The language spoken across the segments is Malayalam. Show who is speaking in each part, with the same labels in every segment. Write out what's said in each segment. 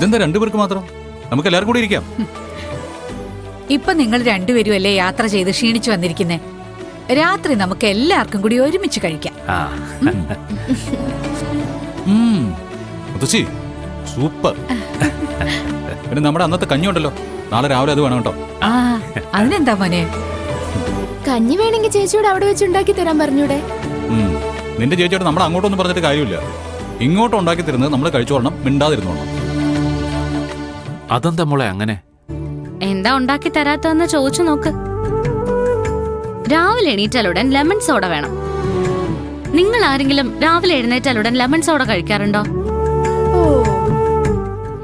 Speaker 1: ഇതെന്താ രണ്ടുപേർക്ക് മാത്രം? നമുക്ക് എല്ലാവരും കൂടി ഇരിക്കാം.
Speaker 2: ഇപ്പൊ നിങ്ങൾ രണ്ടുപേരും അല്ലേ യാത്ര ചെയ്ത് ക്ഷീണിച്ചു വന്നിരിക്കുന്നേ. രാത്രി നമുക്ക് എല്ലാവർക്കും കൂടി ഒരുമിച്ച് കഴിക്കാം.
Speaker 1: മുത്തശ്ശി സൂപ്പർ. പിന്നെ നമ്മുടെ അന്നത്തെ കഞ്ഞി ഉണ്ടല്ലോ, നാളെ രാവിലെ അത് വേണം കേട്ടോ.
Speaker 2: അതിനെന്താ മോനെ?
Speaker 3: കഞ്ഞി വേണമെങ്കിൽ ചേച്ചിയോട് അവിടെ വെച്ച് ഉണ്ടാക്കി തരാൻ പറഞ്ഞൂടെ?
Speaker 1: നിന്റെ ചേച്ചിയോട് നമ്മൾ അങ്ങോട്ടൊന്നും പറഞ്ഞിട്ട് കാര്യമില്ല. ഇങ്ങോട്ട് ഉണ്ടാക്കി തരുന്നത് നമ്മൾ കഴിച്ചോളണം, മിണ്ടാതിരുന്നോളണം.
Speaker 4: അതെന്താ മോളെ അങ്ങനെ?
Speaker 5: എന്താ ഉണ്ടാക്കി തരാത്തതെന്ന് ചോദിച്ചു നോക്ക്. രാവിലെ എണീറ്റാലുടൻ ലെമൺ സോഡ വേണം. നിങ്ങൾ ആരെങ്കിലും രാവിലെ എഴുന്നേറ്റാലുടൻ ലെമൺ സോഡ കഴിക്കാറുണ്ടോ?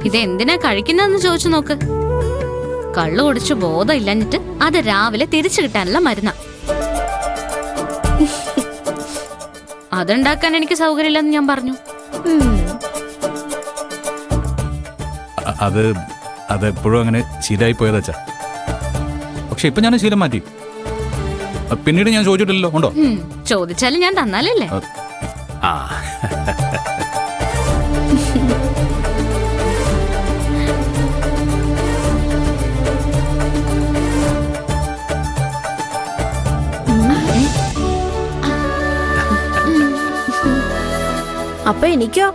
Speaker 5: ഇതെന്തിനാ കഴിക്കുന്നതെന്ന് ചോദിച്ചു നോക്ക്. കള്ളു കുടിച്ചു ബോധം ഇല്ലഞ്ഞിട്ട് അത് രാവിലെ തിരിച്ചു കിട്ടാനുള്ള മരുന്നാ. അതുണ്ടാക്കാൻ എനിക്ക് സൗകര്യമില്ലെന്ന് ഞാൻ പറഞ്ഞു.
Speaker 1: അതെപ്പോഴും അങ്ങനെ ശീലമായി പോയതാച്ചാ. പക്ഷെ ഇപ്പൊ ഞാൻ ശീലം മാറ്റി. പിന്നീട് ഞാൻ ചോദിച്ചിട്ടില്ലല്ലോ. ഉണ്ടോ?
Speaker 5: ചോദിച്ചാലും ഞാൻ തന്നാലല്ലേ.
Speaker 4: ആ
Speaker 3: അപ്പൊ എനിക്കോ?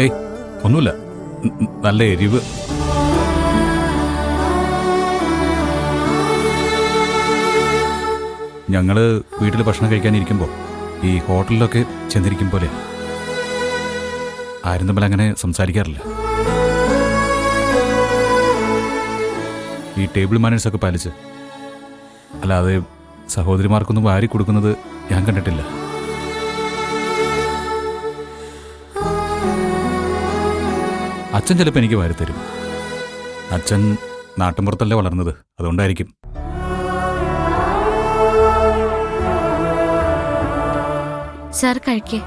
Speaker 1: ഏയ് ഒന്നുമില്ല, നല്ല എരിവ്. ഞങ്ങള് വീട്ടിൽ ഭക്ഷണം കഴിക്കാനിരിക്കുമ്പോൾ ഈ ഹോട്ടലിലൊക്കെ ചെന്നിരിക്കും പോലെ ആരും തമ്മിൽ അങ്ങനെ സംസാരിക്കാറില്ല. ഈ ടേബിൾ മാനേഴ്സൊക്കെ പാലിച്ച്, അല്ലാതെ സഹോദരിമാർക്കൊന്നും വാരി കൊടുക്കുന്നത് ഞാൻ കണ്ടിട്ടില്ല. അച്ഛൻ ചിലപ്പോൾ എനിക്ക് വാരിത്തരും. അച്ഛൻ നാട്ടിൻപുറത്തല്ലേ വളർന്നത്, അതുകൊണ്ടായിരിക്കും.
Speaker 5: സാർ കഴിക്കേ.